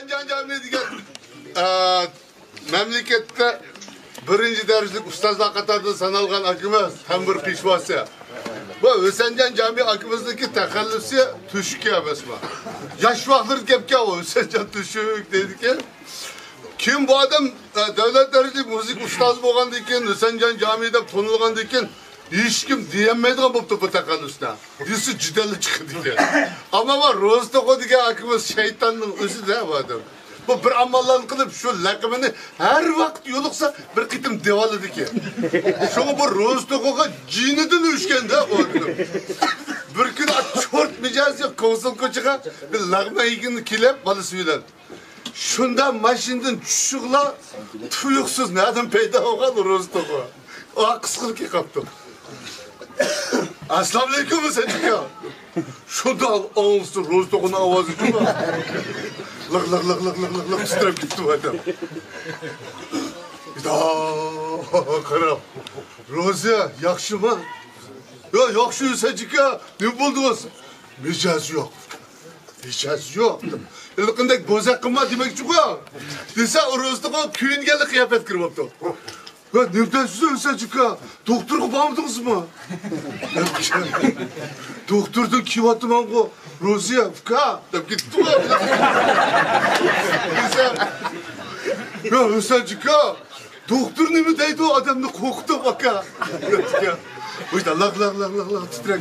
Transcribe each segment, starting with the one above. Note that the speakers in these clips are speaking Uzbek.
O'sanjon Jami degan mamlakatda birinchi darajalik ustozlar qatorida sanalgan akamiz ham bir peshvosi. Bu O'sanjon Jami akamizniki taxallusi tushuk emasmi? Yosh vaqtlar gapga O'sanjon tushuk deydi-ki, kim bu adam davlat darajalik muzik ustozi bo'lgandan keyin O'sanjon Jami deb tanilgandan keyin hech kim deyolmaydigan bo'libdi bu taxallusda. Desi jidali chiqdi degan. Ammo bu Ro'zto'qo degan akamiz shaytonning o'zi-da bu adam. Bu bir amallarni qilib shu laqabini har vaqt yo'liqsa bir qitim devoladiki. Shunga bu Ro'zto'qoga jinidan o'shganda u adam. Bir kun chort mijozga Kovsul ko'chaga bir laqma yigini kelib bolasi bilan. Shunda mashinadan tushishla tuyuqsiz nadan paydo bo'lgan Ro'zto'qo. O qisqilki qapti. Assalomu alaykum O'sanjon. Shunda olsun Ro'zto'qoning ovozi chiqdi. Laq titrab ketdi bu adam. Qarab. Ro'ziya, yaxshimi? Yo, yaxshi O'sanjon. Ne bo'ldingiz? Mijoz yo'q. Mijoz yo'q. Qanday bo'zaq qilma demoqchi-ku. Desa Ro'zto'qo kuyinganli qiyofat kiribdi. Ya neredesiz O'sanjon? Doktorga bormadingizmi? Doktordan kelyapman ku. Ro'ziya, uka deb ketdi. Ya O'sanjon, doktor nima deydi o odamni qo'rqitib aka. O'yda laq titrab.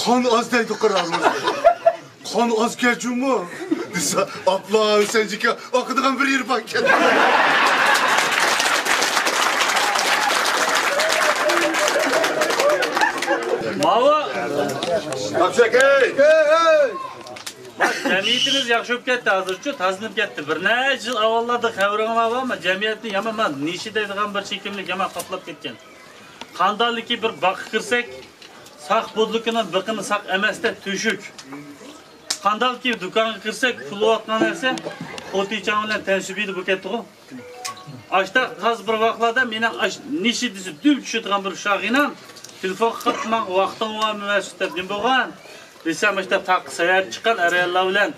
Qon oz deydi qarar. Qon oz kelchumi? Desa, "Abla O'sanjon, o'qidigan bir yer bor ekan." Mava. Kapşakey. Jamiyatimiz yaxshi bo'lib ketdi, hozircha tazinib ketdi. Bir necha yil avvallarda xabarim bormi? Jamiyatni yamaman, nishi deydigan bir chekimlik yama qoplab ketgan. Qandallikki bir baqqa kirsak, saq bodlikining biqini saq emasda tushuk. Qandallikki do'konga kirsak, pul o'tgan narsa, o'ticham bilan tanishibdi bu ketdi-ku. Ashta haz bir vaqtlarda mening nishi deb dub tushadigan bir shag'inam telefon qilman, vaqtim va mas'uliyat deb bo'lgan. Desam işte taq sayat chiqqan arayallar bilan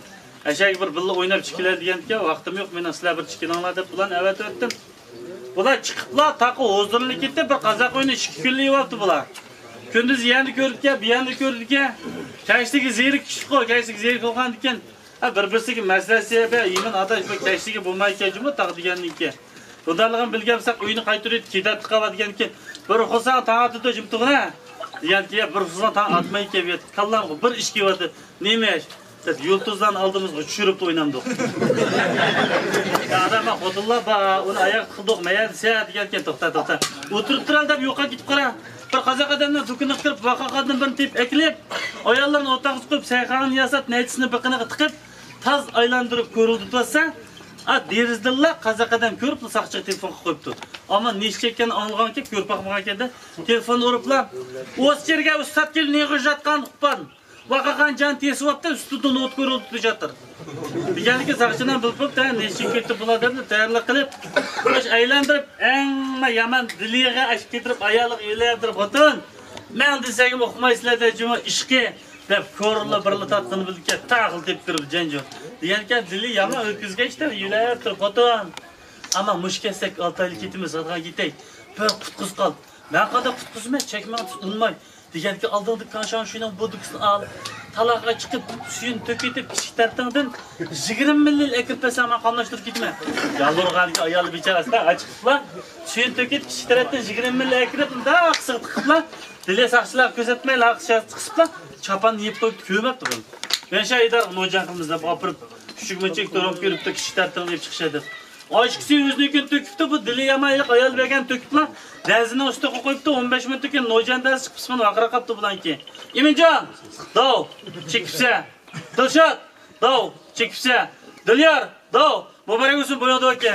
ashak bir billa o'ynab chiqiladigan-ki, vaqtim yo'q, men sizlar bir chiqilinglar deb bilan avat o'tdim. Bular chiqiblar, taqi o'zdirilib ketdi, bir qozoq o'yini 2 kunlik vaqti bular. Kunduz yangi ko'rdikka, bu yangi ko'rdikka, kashtiga zerik chiqib, kashtiga zerik bo'lgandan bir-birsiga maslahasiga be, yemin adash bu kashtiga bo'lmay keljimi taq degandan-ki. Bundalig'im bilgansak o'yini qaytarib ketat qiladigan-ki, bir xusan ta'atida jimtig'ina deganki, bir xusan ta atmay kelib, kallam bir ish kelyapti. Nemash? Biz yulduzdan aldığımızda tushirib o'ynamdik. Adamma xodillar ba, uni oyoq qildik, mayadsa deganki, to'xta. O'tirib tural deb yo'qqa ketib qara. Bir qozoq odamdan do'konga kirib, vaqaqatni bir tip eklib, ayollarni o'rtag'iga qo'yib, sayxani yasab, naytisini biqiniga tiqib, taz aylantirib ko'rildi desa, derizdilar qozoqadan ko'rib, saqchiga telefon qo'yibdi. Ammo necha chekkan olganki, ko'rpaqmagan ekanda, telefon uriblar. O'z yerga ustad kelib, nega yotgan uqpan. Vaqaqan jan tesibdi, ustidan o't ko'rildi jatir. Deganiki saqchidan bilib-da, necha ketdi bular deb tayyorlik qilib, qo'sh aylantirib, eng yaman diliga ashib ketirib, ayoliq yo'laytirib o'tin. Men desagim o'qimaysizlar dejimi ishqi deb ko'rilib birli tatqini bildiki, taqil deb kirib janjo. Deganki dili yaman o'tkizgan ishda yo'laytirib o'tin. Ama muşkesak 6 aylık ketimiz adına gittik. Bir qutquz qoldi. Ben qada qutquzma çekmem unmay. Deganki aldığındık kanşan şuydan boduksun al. Talaqa chiqib suyun töketib kichik tartangdan 20 millil ekirpasa men qamlashtirib ketma. Yalurganki ayol bechorasi achiqlar. Suyun töketib kichik tarafdan 20 millil ekirib da qisiq tiqiblar. Dile saqchilar ko'rsatmay laqcha chiqiblar. Chapan yeb qo'yib ko'mabdi bu. Men shaydar nojan qilmizda opirib küçük mıçık durum görüp de kichik tartang deb chiqishadi. Aşkisi özünükün töküptü bu dili yamaylık ayal bergen töküpler. Dezini üstüne koyuptu 15 minutken nojan ders çıkıpsın vakra kaptı bulan ki. İmincan, dav, çekipse. Dilşat, dav, çekipse. Dilyar, dav, mübarek olsun boyadı ki.